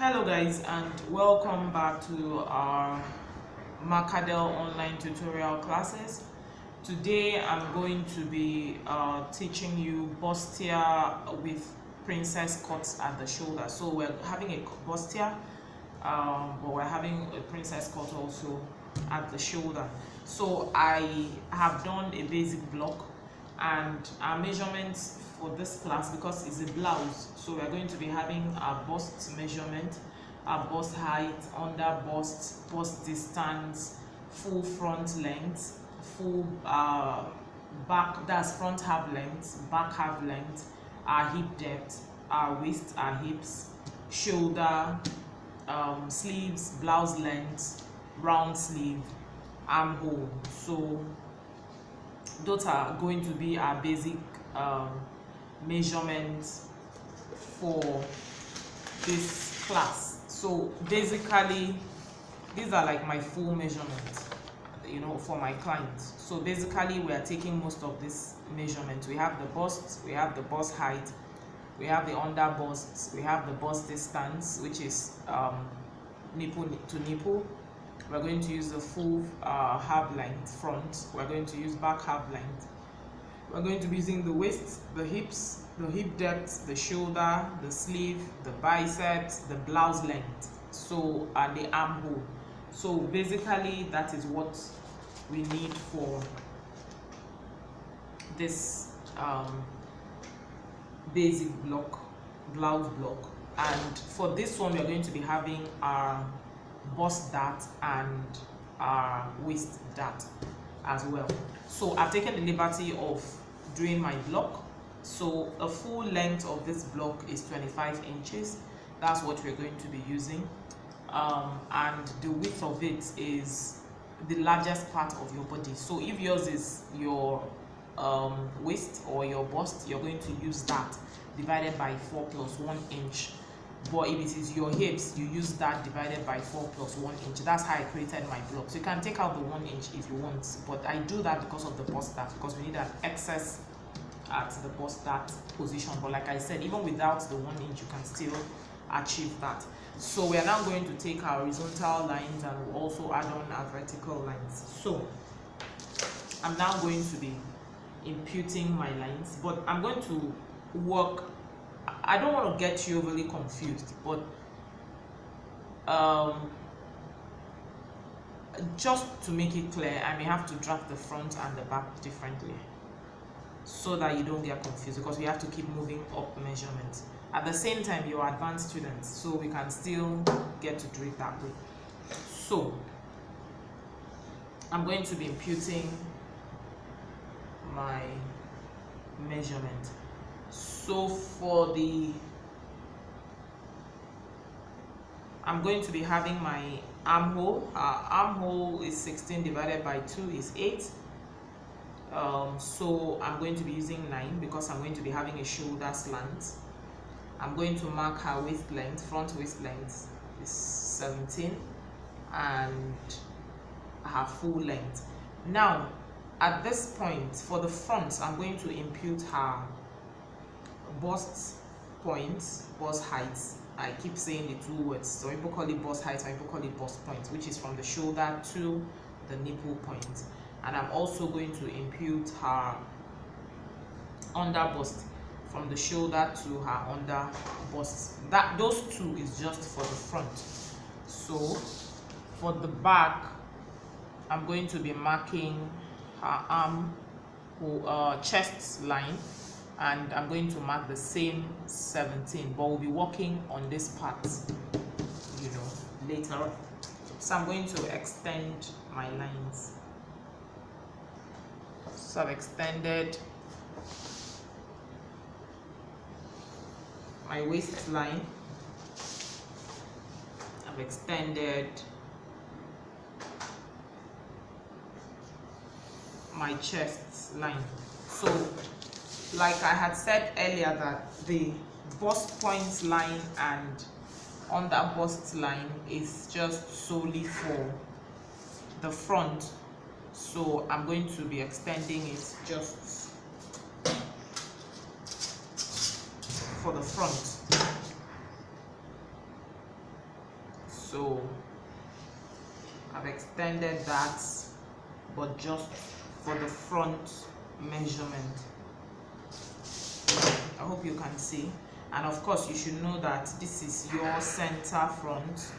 Hello guys, and welcome back to our Macadel online tutorial classes. Today I'm going to be teaching you bustier with princess cuts at the shoulder. So we're having a bustier, but we're having a princess cut also at the shoulder. So I have done a basic block, and our measurements for this class, because it's a blouse, so we're going to be having our bust measurement, our bust height, under bust distance, full front length, full back, that's front half length, back half length, our hip depth, our waist, our hips, shoulder, sleeves, blouse length, round sleeve, armhole. So those are going to be our basic measurements for this class. So basically these are like my full measurements, for my clients. So basically we are taking most of this measurement. We have the bust, we have the bust height, we have the under bust, we have the bust distance, which is nipple to nipple. We're going to use the full half length front. We're going to use back half length. We're going to be using the waist, the hips, the hip depth, the shoulder, the sleeve, the biceps, the blouse length, so and the armhole. So basically that is what we need for this basic blouse block. And for this one, we are going to be having our bust dart and our waist dart as well. So I've taken the liberty of doing my block. So a full length of this block is 25 inches. That's what we're going to be using, and the width of it is the largest part of your body. So if yours is your waist or your bust, you're going to use that divided by 4 plus 1 inch. But if it is your hips, you use that divided by 4 plus 1 inch. That's how I created my block. So you can take out the 1 inch if you want, but I do that because of the bust dart, because we need an excess at the bust dart position. But like I said, even without the 1 inch, you can still achieve that. So we are now going to take our horizontal lines and we'll also add on our vertical lines. So I'm now going to be imputing my lines, but I'm going to work. I don't want to get you overly confused, but just to make it clear, I may have to draft the front and the back differently so that you don't get confused, because we have to keep moving up measurements. At the same time, you're advanced students, so we can still get to do it that way. So I'm going to be imputing my measurement. So for I'm going to be having my armhole. Armhole is 16 divided by 2 is 8. So I'm going to be using 9 because I'm going to be having a shoulder slant. I'm going to mark her waist length. Front waist length is 17 and her full length. Now at this point, for the front, I'm going to impute her bust points, bust heights. I keep saying the two words. So people call it bust height, some people call it bust point, which is from the shoulder to the nipple point. And I'm also going to impute her under bust from the shoulder to her under bust. Those two is just for the front. So for the back, I'm going to be marking her arm chest line, and I'm going to mark the same 17, but we'll be working on this part later on. So I'm going to extend my lines. So I've extended my waistline, I've extended my chest line. So like I had said earlier, that the bust point line and under bust line is just solely for the front. So I'm going to be extending it just for the front. So I've extended that, but just for the front measurement. I hope you can see. And of course you should know that this is your center front.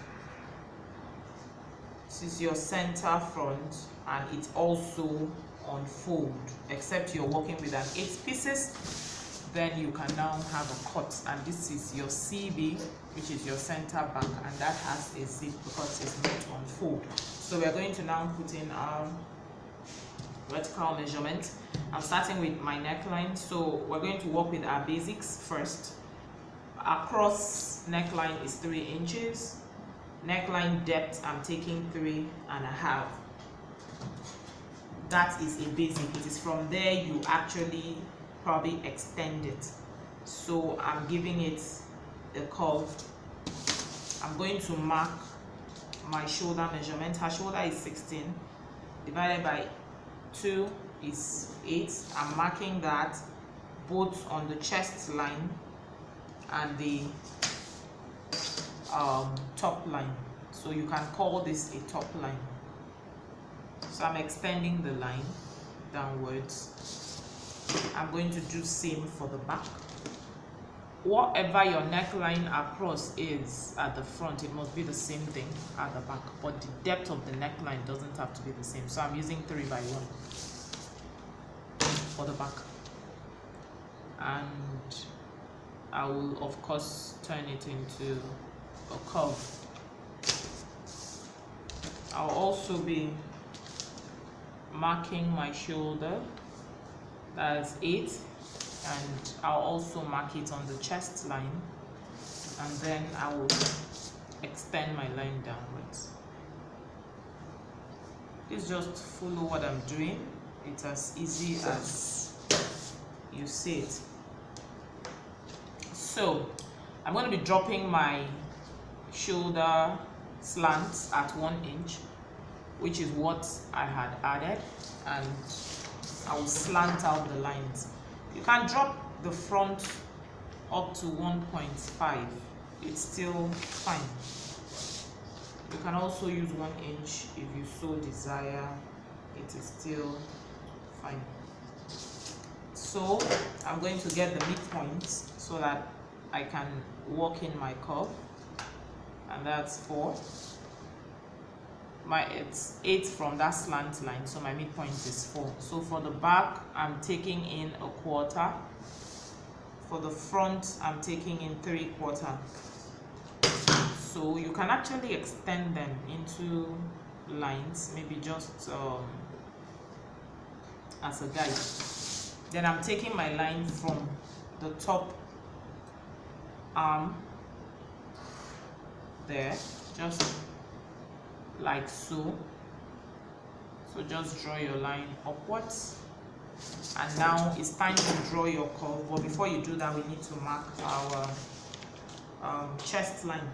This is your center front, and it's also on fold, except you're working with an 8 pieces, then you can now have a cut. And this is your CB, which is your center back, and that has a zip because it's not on fold. So we're going to now put in our vertical measurement. I'm starting with my neckline, so we're going to work with our basics first. Across neckline is 3 inches. Neckline depth, I'm taking 3.5. That is a basic. It is from there you actually probably extend it. So I'm giving it a curve. I'm going to mark my shoulder measurement. Her shoulder is 16 divided by 2 is 8. I'm marking that both on the chest line and the top line. So you can call this a top line. So I'm extending the line downwards. I'm going to do same for the back. Whatever your neckline across is at the front, it must be the same thing at the back, but the depth of the neckline doesn't have to be the same. So I'm using 3x1 for the back, and I will of course turn it into a curve. I'll also be marking my shoulder, that's 8, and I'll also mark it on the chest line, and then I will extend my line downwards. Please just follow what I'm doing. It's as easy as you see it. So I'm going to be dropping my shoulder slants at 1 inch, which is what I had added, and I will slant out the lines. You can drop the front up to 1.5. It's still fine. You can also use 1 inch if you so desire. It is still fine. So I'm going to get the midpoints so that I can work in my curve, and that's 4. It's 8 from that slant line, so my midpoint is 4. So for the back, I'm taking in 1/4. For the front, I'm taking in 3/4. So you can actually extend them into lines, maybe just as a guide. Then I'm taking my line from the top arm there, just like so. So just draw your line upwards, and now it's time to draw your curve. But before you do that, we need to mark our chest line.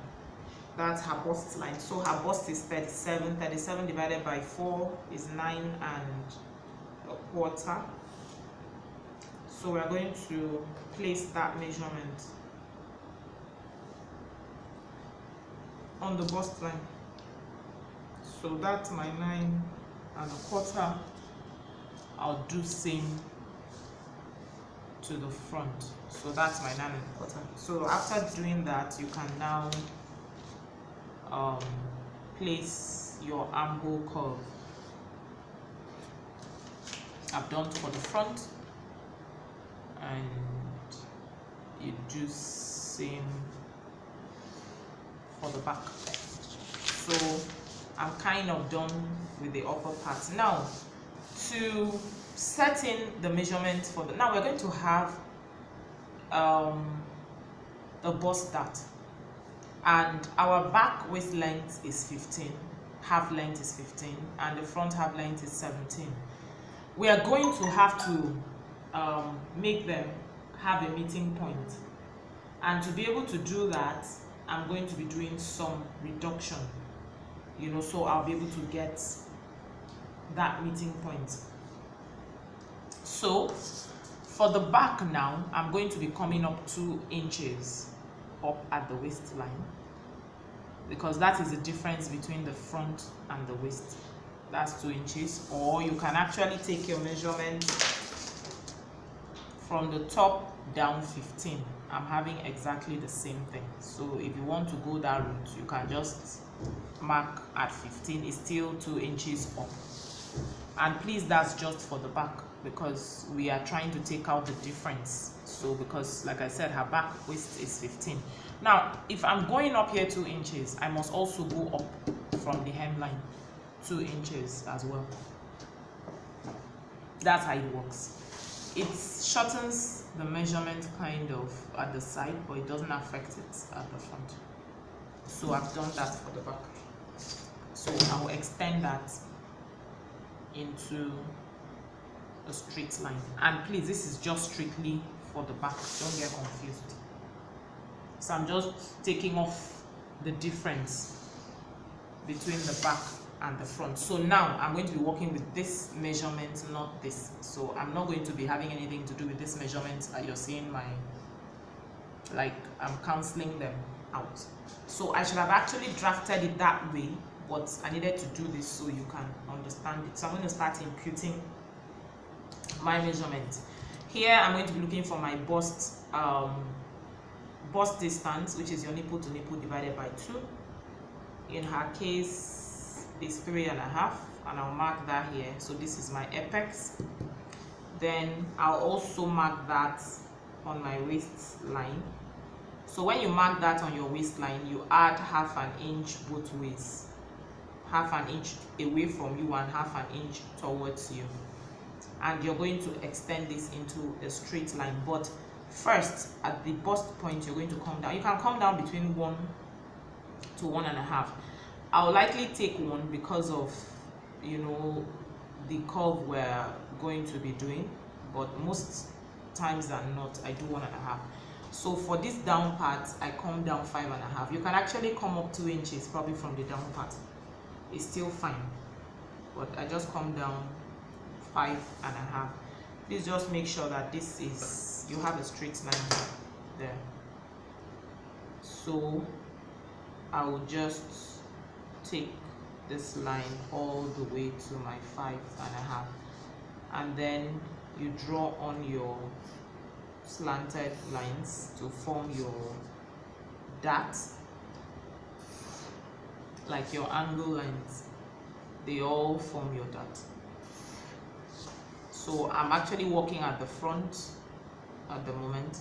That's her bust line. So her bust is 37. 37 divided by 4 is 9.25. So we're going to place that measurement on the bust line. So that's my 9.25. I'll do same to the front. So that's my 9.25. So after doing that, you can now place your ambo curve. I've done for the front, and you do same for the back. So I'm kind of done with the upper part. Now to set in the measurement for the, now we're going to have a bust dart, and our back waist length is 15, half length is 15, and the front half length is 17. We are going to have to make them have a meeting point, and to be able to do that, I'm going to be doing some reduction, you know, so I'll be able to get that meeting point. So for the back now, I'm going to be coming up 2 inches up at the waistline. because that is the difference between the front and the waist. That's 2 inches. Or you can actually take your measurement from the top down 15. I'm having exactly the same thing. So if you want to go that route, you can just mark at 15. It's still 2 inches up. And please, that's just for the back, because we are trying to take out the difference. So because like I said, her back waist is 15. Now if I'm going up here 2 inches, I must also go up from the hemline 2 inches as well. That's how it works. It shortens the measurement kind of at the side, but it doesn't affect it at the front. So I've done that for the back. So I will extend that into a straight line. And please, this is just strictly for the back, don't get confused. So I'm just taking off the difference between the back and the front. So now I'm going to be working with this measurement, not this. So I'm not going to be having anything to do with this measurement. You're seeing my, like I'm cancelling them out. So I should have actually drafted it that way, but I needed to do this so you can understand it. So I'm going to start imputing my measurement. Here I'm going to be looking for my bust distance, which is your nipple to nipple divided by 2. In her case is 3.5, and I'll mark that here. So this is my apex. Then I'll also mark that on my waistline. So when you mark that on your waistline, you add 1/2 inch both ways, 1/2 inch away from you and 1/2 inch towards you, and you're going to extend this into a straight line. But first, at the bust point, you're going to come down. You can come down between 1 to 1.5. I'll likely take 1 because of, you know, the curve we're going to be doing, but most times than not I do 1.5. So for this down part, I come down 5.5. You can actually come up 2 inches probably from the down part. It's still fine, but I just come down 5.5. Please just make sure that this is, you have a straight line there. So I will just take this line all the way to my 5.5, and then you draw on your slanted lines to form your dart, like your angle lines. They all form your dart. So I'm actually working at the front at the moment.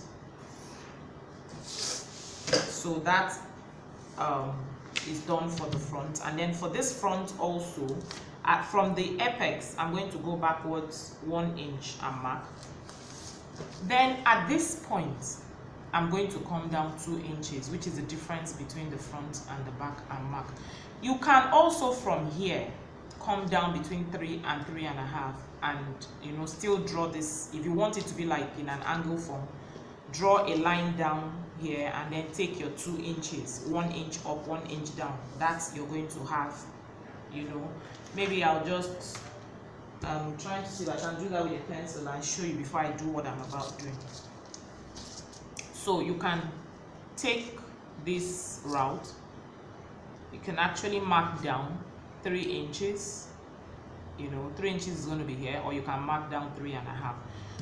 So that is done for the front. And then for this front also, from the apex, I'm going to go backwards 1 inch and mark. Then at this point, I'm going to come down 2 inches, which is the difference between the front and the back, and mark. You can also from here come down between 3 and 3.5, and you know, still draw this. If you want it to be like in an angle form, draw a line down here and then take your 2 inches, 1 inch up, 1 inch down. That's you're going to have, you know. Maybe I'll just trying to see if I can do that with a pencil and show you before I do what I'm about doing. So you can take this route. You can actually mark down 3 inches. You know, 3 inches is going to be here, or you can mark down 3.5.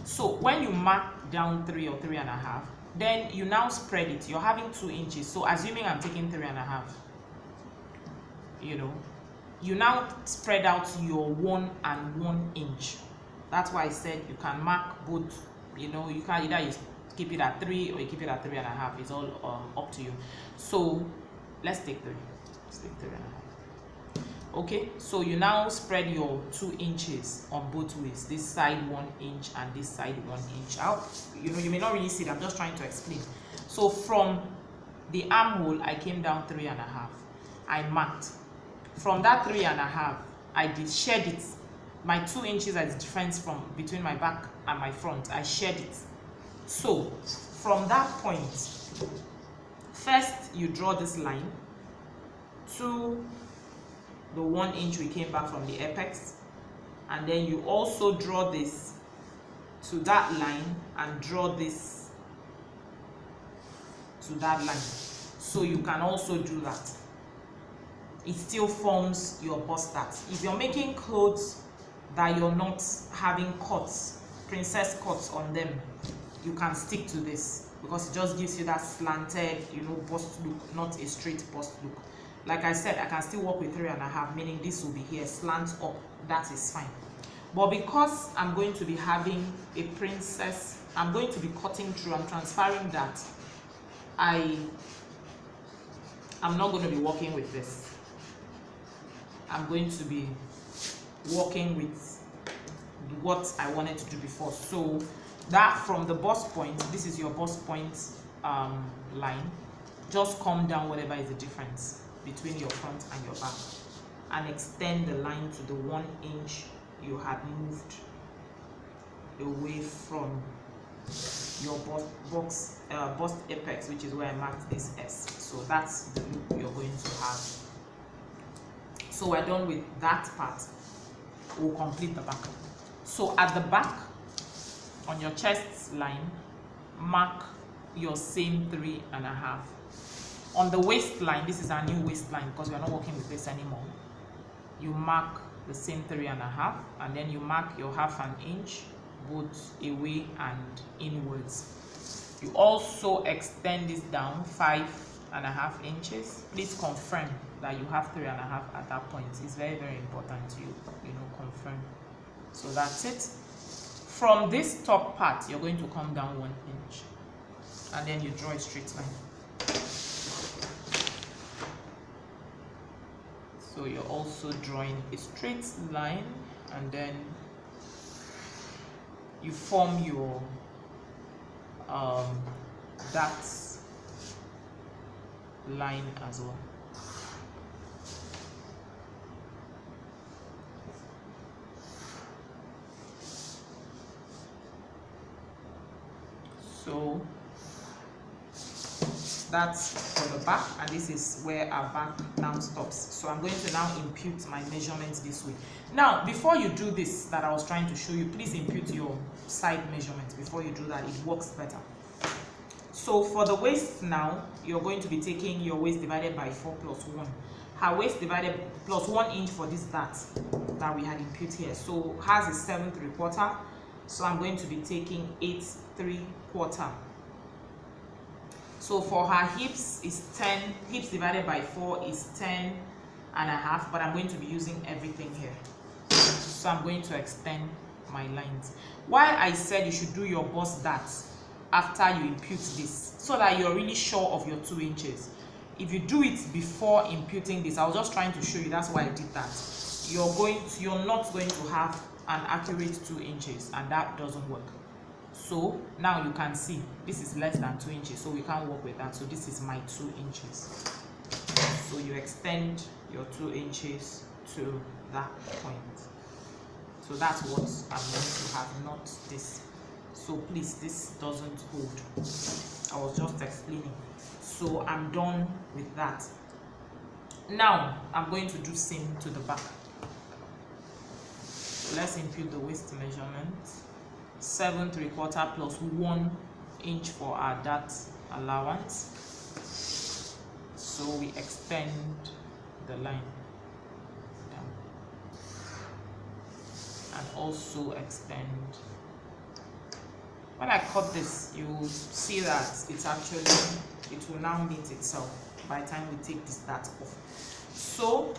So when you mark down 3 or 3.5, then you now spread it. You're having 2 inches. So assuming I'm taking 3.5, you know, you now spread out your 1 and 1 inch. That's why I said you can mark both. You know, you can either you keep it at 3 or you keep it at 3.5. It's all up to you. So let's take 3. Let's take 3.5. Okay, so you now spread your 2 inches on both ways. This side 1 inch and this side 1 inch out. You know, you may not really see it. I'm just trying to explain. So from the armhole, I came down 3.5. I marked. From that 3.5, I did shed it. My 2 inches is the difference from between my back and my front. I shed it. So from that point, first you draw this line to the 1 inch we came back from the apex, and then you also draw this to that line and draw this to that line. So you can also do that. it still forms your bust dart. If you're making clothes that you're not having cuts, princess cuts on them, you can stick to this because it just gives you that slanted, you know, bust look, not a straight bust look. Like I said, I can still work with 3.5, meaning this will be here, slant up, that is fine. But because I'm going to be having a princess, I'm going to be cutting through, I'm transferring that, I'm not going to be working with this. I'm going to be working with what I wanted to do before. So that from the bust point, this is your bust point line, just come down whatever is the difference between your front and your back and extend the line to the 1 inch you had moved away from your bust apex, which is where I marked this S. So that's the look you're going to have. So we're done with that part. We'll complete the back. So at the back, on your chest line, mark your same 3.5. On the waistline, this is our new waistline because we are not working with this anymore. You mark the same 3.5, and then you mark your 1/2 inch both away and inwards. You also extend this down 5.5 inches. Please confirm that you have 3.5 at that point. It's very, very important you confirm. So that's it. From this top part, you're going to come down 1 inch, and then you draw a straight line. So you're also drawing a straight line, and then you form your that line as well. So that's for the back, and this is where our back now stops. So I'm going to now impute my measurements this way. Now, before you do this that I was trying to show you, please impute your side measurements. Before you do that, it works better. So for the waist now, you're going to be taking your waist divided by 4 plus 1. Her waist divided plus 1 inch for this dart that we had impute here. So hers is 7 3/4. So I'm going to be taking 8 3/4. So for her hips is 10, hips divided by 4 is 10.5, but I'm going to be using everything here. So I'm going to extend my lines. Why I said you should do your bust dart after you impute this, so that you're really sure of your 2 inches. If you do it before imputing this, I was just trying to show you, that's why I did that. You're not going to have an accurate 2 inches, and that doesn't work. So now you can see this is less than 2 inches, so we can't work with that. So this is my 2 inches. So you extend your 2 inches to that point. So that's what I'm going to have, not this. So please, this doesn't hold. I was just explaining. So I'm done with that. Now I'm going to do same to the back. So let's impute the waist measurement. 7 3/4 plus 1 inch for our dart allowance. So we extend the line down and also extend. When I cut this, you will see that it will now meet itself by the time we take this dart off. So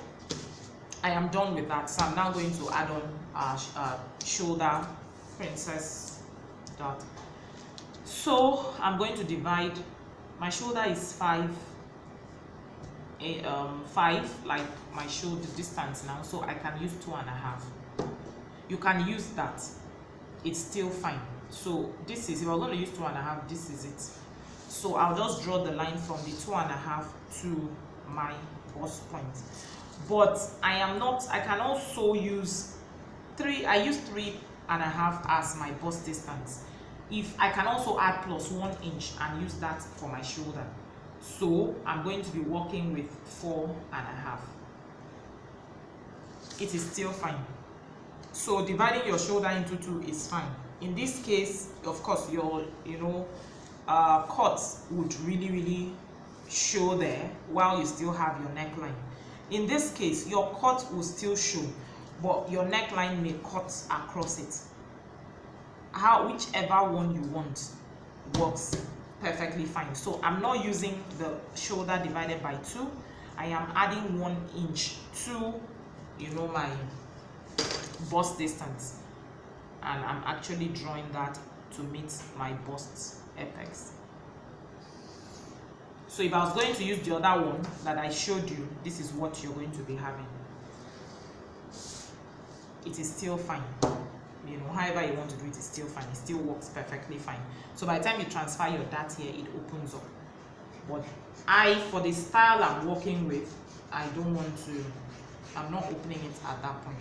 I am done with that. So I'm now going to add on our shoulder princess dart. So I'm going to divide. My shoulder is 5, like my shoulder distance now, so I can use 2.5. You can use that, it's still fine. So this is, if I'm going to use 2.5, this is it. So I'll just draw the line from the 2.5 to my bust point. But I can also use 3. I use 3.5 as my bust distance. If I can also add plus 1 inch and use that for my shoulder. So I'm going to be working with 4.5. It is still fine. So dividing your shoulder into 2 is fine. In this case, of course, your cuts would really show there while you still have your neckline. In this case, your cut will still show, but your neckline may cut across it. Whichever one you want works perfectly fine. So I'm not using the shoulder divided by 2. I am adding 1 inch to, you know, my bust distance, and I'm actually drawing that to meet my bust apex. So if I was going to use the other one that I showed you, this is what you're going to be having. It is still fine. You know, however you want to do it is still fine. It still works perfectly fine. So by the time you transfer your dart here, it opens up. But for the style I'm working with, I don't want to, I'm not opening it at that point.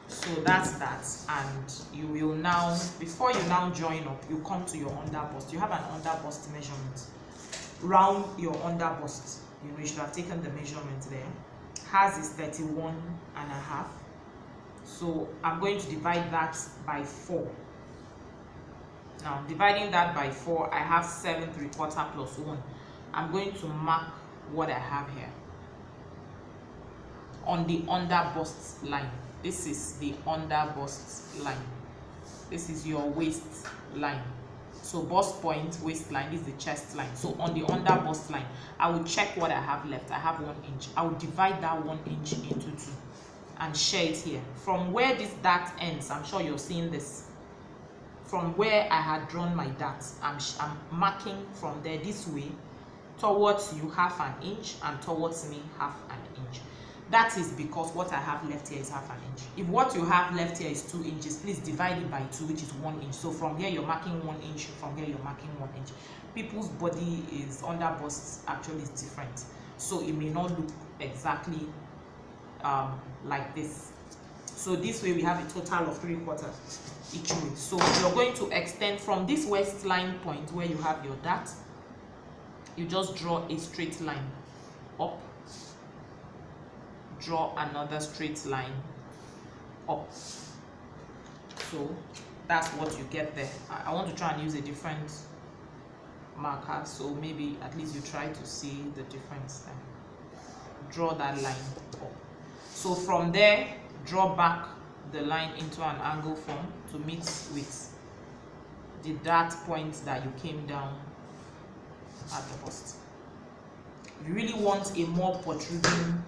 So that's that, and you will now, before you now join up, you come to your under bust. You have an under bust measurement. Round your under bust. You know, you should have taken the measurement there. Hers is 31.5. So I'm going to divide that by 4. Now, dividing that by 4, I have 7 3/4 plus 1. I'm going to mark what I have here on the under bust line. This is the under bust line. This is your waist line. So bust point, waistline, this is the chest line. So on the under bust line, I will check what I have left. I have 1 inch. I will divide that 1 inch into 2 and share it here. From where this dart ends, I'm sure you're seeing this. From where I had drawn my dart, I'm marking from there this way towards you 1/2 inch and towards me 1/2 inch. That is because what I have left here is 1/2 inch. If what you have left here is 2 inches, please divide it by 2, which is 1 inch. So from here you're marking 1 inch, from here you're marking 1 inch. People's body is under bust actually is different, so it may not look exactly like this. So this way we have a total of 3/4 each way. So you're going to extend from this waistline point where you have your dart. You just draw a straight line up, draw another straight line up. So that's what you get there. I want to try and use a different marker, so maybe at least you try to see the difference there. Draw that line up. So from there, draw back the line into an angle form to meet with the dart point that you came down at the bust. If you really want a more protruding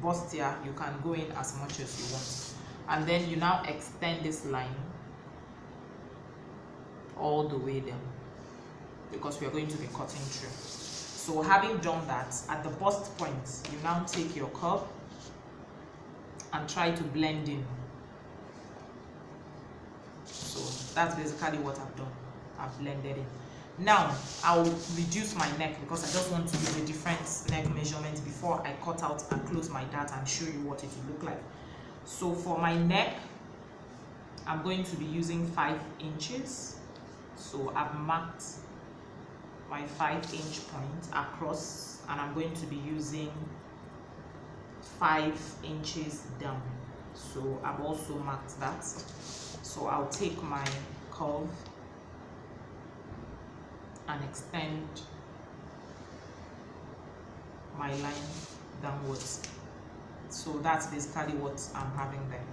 bustier, you can go in as much as you want, and then you now extend this line all the way down, because we are going to be cutting through. So having done that, at the bust point, you now take your curve and try to blend in. So that's basically what I've done. I've blended in. Now I'll reduce my neck because I just want to use a different neck measurement before I cut out and close my dart and show you what it will look like. So for my neck, I'm going to be using 5 inches. So I've marked my 5-inch point across, and I'm going to be using 5 inches down. So I've also marked that. So I'll take my curve and extend my line downwards. So that's basically what I'm having there.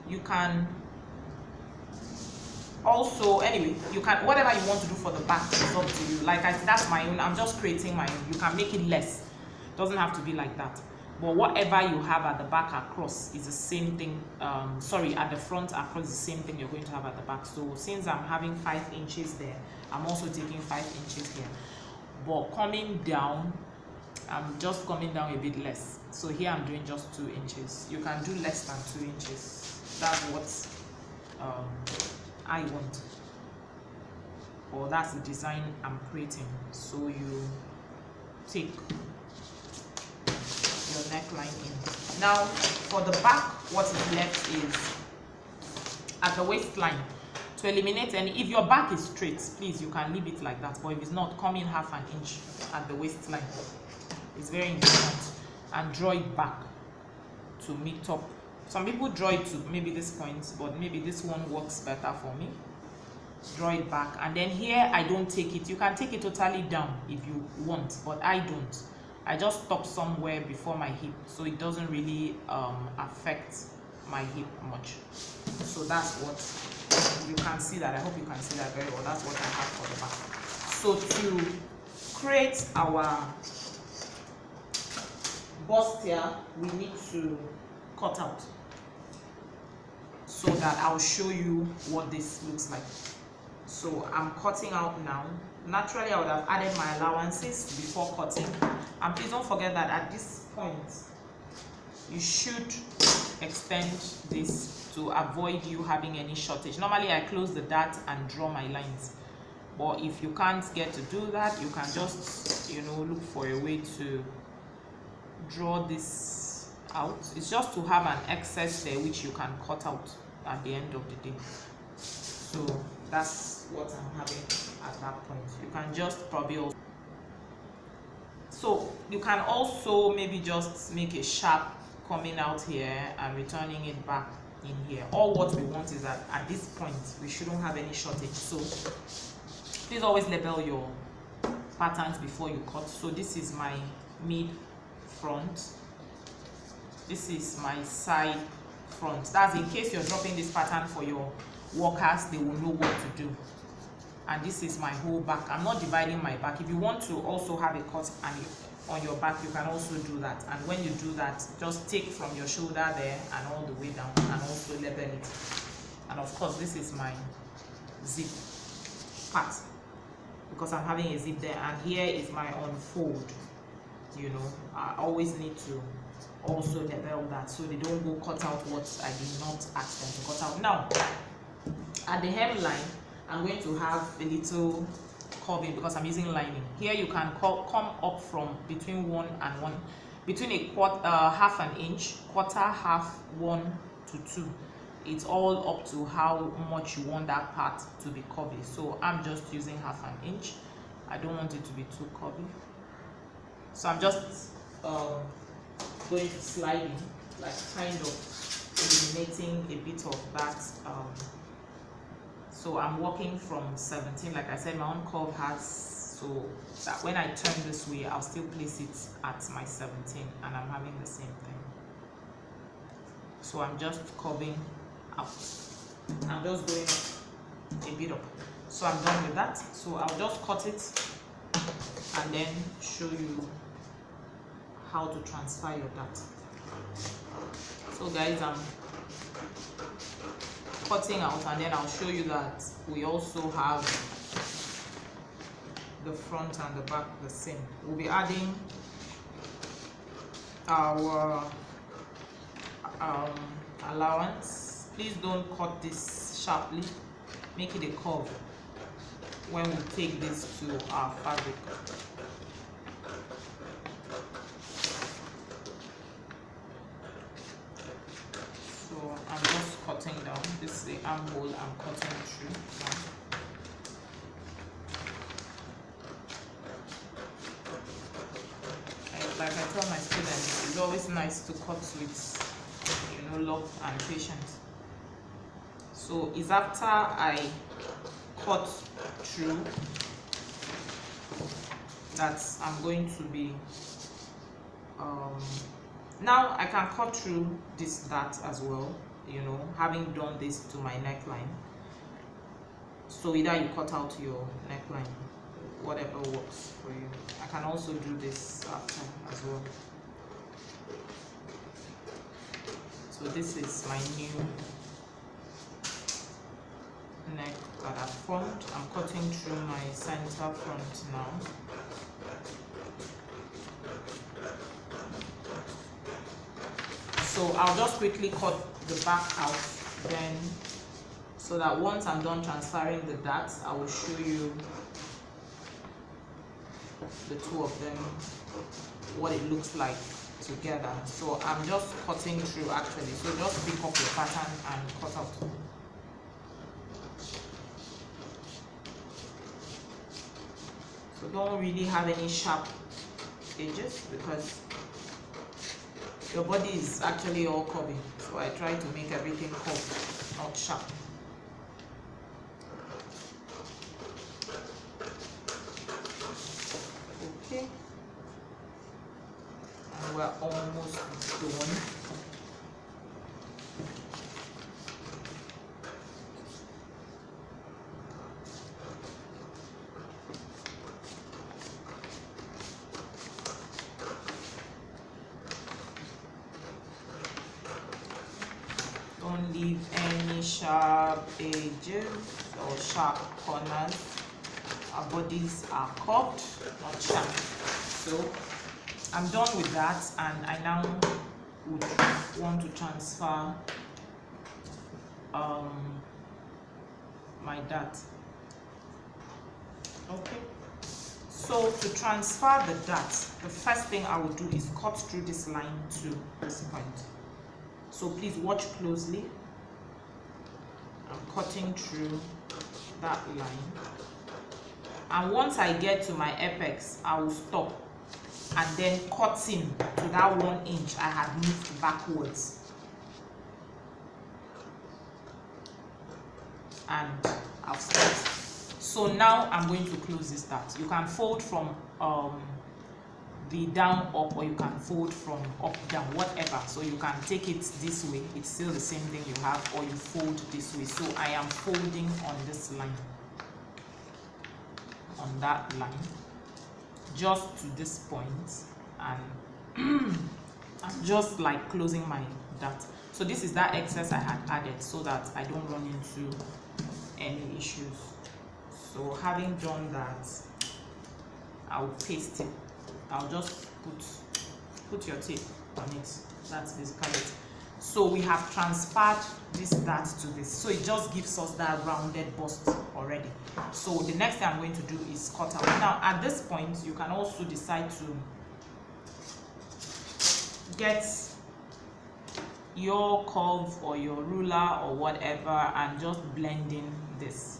You can also, anyway, you can, whatever you want to do for the back is up to you. Like that's my own, I'm just creating my own. You can make it less, it doesn't have to be like that. But whatever you have at the back across is the same thing. Sorry, at the front across is the same thing you're going to have at the back. So since I'm having 5 inches there, I'm also taking 5 inches here. But coming down, I'm just coming down a bit less. So here I'm doing just 2 inches. You can do less than 2 inches. That's what I want, or that's the design I'm creating. So you take your neckline in. Now for the back, what is left is at the waistline. To eliminate any, if your back is straight, please, you can leave it like that. But if it's not, come in 1/2 inch at the waistline. It's very important. And draw it back to meet up. Some people draw it to maybe this point, but maybe this one works better for me. draw it back, and then here I don't take it. You can take it totally down if you want, but I don't. I just stop somewhere before my hip, so it doesn't really affect my hip much. So that's what you can see that. I hope you can see that very well. That's what I have for the back. So to create our bustier, we need to cut out, so that I'll show you what this looks like. So I'm cutting out now. Naturally I would have added my allowances before cutting, and please don't forget that at this point you should extend this to avoid you having any shortage. Normally I close the dart and draw my lines, but if you can't get to do that, you can just, you know, look for a way to draw this out. It's just to have an excess there which you can cut out at the end of the day. So that's what I'm having at that point. You can just probably also, so you can also maybe just make a sharp coming out here and returning it back in here. All what we want is that at this point we shouldn't have any shortage. So please always label your patterns before you cut. So this is my mid front, this is my side front. That's in case you're dropping this pattern for your workers, they will know what to do. And this is my whole back. I'm not dividing my back. If you want to also have a cut on your back, you can also do that. And when you do that, just take from your shoulder there and all the way down, and also label it. And of course this is my zip part, because I'm having a zip there, and here is my unfold. You know, I always need to also label that, so they don't go cut out what I did not ask them to cut out. Now at the hemline, I'm going to have a little curving because I'm using lining. Here you can come up from between 1 and 1, between a quarter, half an inch, quarter, half, 1 to 2. It's all up to how much you want that part to be curvy. So I'm just using half an inch. I don't want it to be too curvy. So I'm just going to slide in, like kind of eliminating a bit of that. So I'm working from 17. Like I said, my own curve has, so that when I turn this way, I'll still place it at my 17, and I'm having the same thing. So I'm just curving out. I'm just going up a bit up. So I'm done with that. So I'll just cut it and then show you how to transfer your dart. So guys, I'm cutting out, and then I'll show you that we also have the front and the back the same. We'll be adding our allowance. Please don't cut this sharply, make it a curve when we take this to our fabric. So I'm just cutting down. This is the armhole I'm cutting through now. Like I tell my students, it's always nice to cut with, you know, love and patience. So it's after I cut through that I'm going to be now I can cut through this dart as well, you know, having done this to my neckline. So either you cut out your neckline, whatever works for you. I can also do this after as well. So this is my new neck at the front. I'm cutting through my center front now. So I'll just quickly cut the back out, then, so that once I'm done transferring the darts, I will show you the two of them, what it looks like together. So I'm just cutting through actually, so just pick up your pattern and cut out. So don't really have any sharp edges because your body is actually all curvy. So I try to make everything curved, not sharp. we're almost done. Don't leave any sharp edges or sharp corners. Our bodies are curved, not sharp. So I'm done with that, and I now would want to transfer my dart. Okay, so to transfer the dart, the first thing I will do is cut through this line to this point. So please watch closely. I'm cutting through that line, and once I get to my apex, I will stop and then cutting to that 1 inch I had moved backwards, and I've stopped. So now I'm going to close this dart. You can fold from the down up, or you can fold from up down, whatever. So you can take it this way, it's still the same thing you have, or you fold this way. So I am folding on this line, on that line, just to this point, and I'm just like closing my dart. So this is that excess I had added, so that I don't run into any issues. So having done that, I'll paste it. I'll just put your tape on it. That's basically it. So we have transferred this dart to this, so it just gives us that rounded bust already. So the next thing I'm going to do is cut out. Now at this point, you can also decide to get your curve or your ruler or whatever and just blend in this,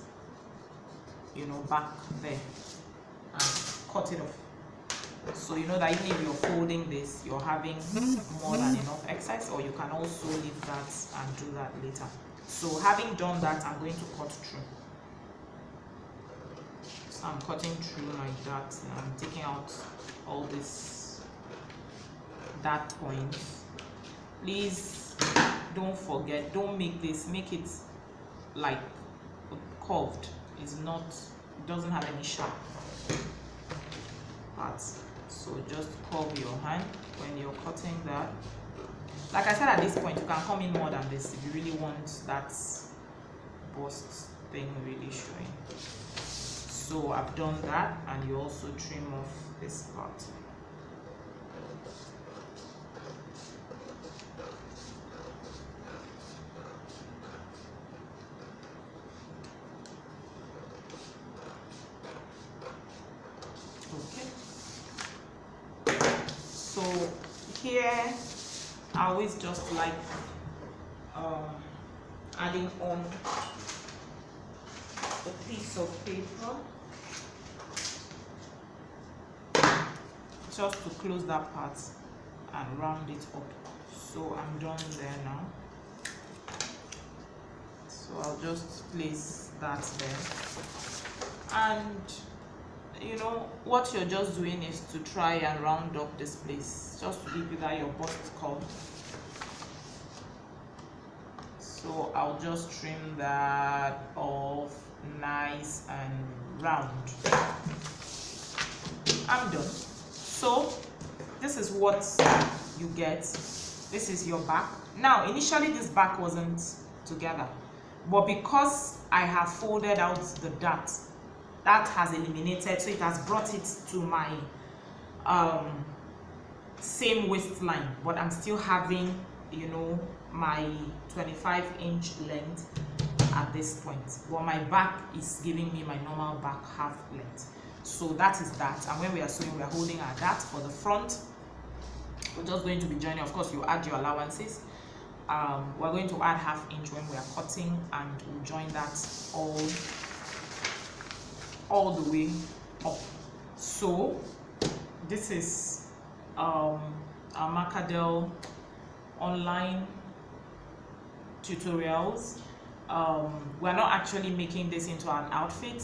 you know, back there, and cut it off. So you know that even if you're folding this, you're having more than enough excess, or you can also leave that and do that later. So having done that, I'm going to cut through. So I'm cutting through my dart, and I'm taking out all this dart points. Please don't forget, don't make this, make it like curved. It's not, it doesn't have any sharp parts. So just curve your hand when you're cutting that. Like I said, at this point you can come in more than this if you really want that bust thing really showing. So I've done that, and you also trim off this part. So here I always just like adding on a piece of paper just to close that part and round it up. So I'm done there now. So I'll just place that there, and you know what you're just doing is to try and round up this place, just to give you that your bust curve. So I'll just trim that off nice and round. I'm done. So this is what you get. This is your back. Now initially this back wasn't together, but because I have folded out the dart, that has eliminated, so it has brought it to my same waistline, but I'm still having, you know, my 25-inch length at this point, but my back is giving me my normal back half length. So that is that. And when we are sewing, we are holding our dart. For the front, we're just going to be joining. Of course, you add your allowances. We're going to add ½ inch when we are cutting, and we'll join that all the way up. So this is our Macadel online tutorials. We're not actually making this into an outfit.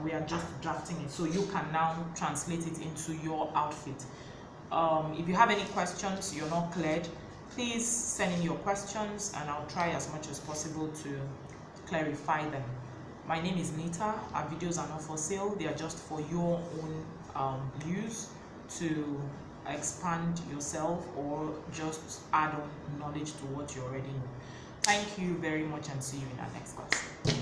We are just drafting it, so you can now translate it into your outfit. If you have any questions you're not cleared, please send in your questions and I'll try as much as possible to clarify them. My name is Nita. Our videos are not for sale, they are just for your own use to expand yourself or just add on knowledge to what you already know. Thank you very much and see you in our next class.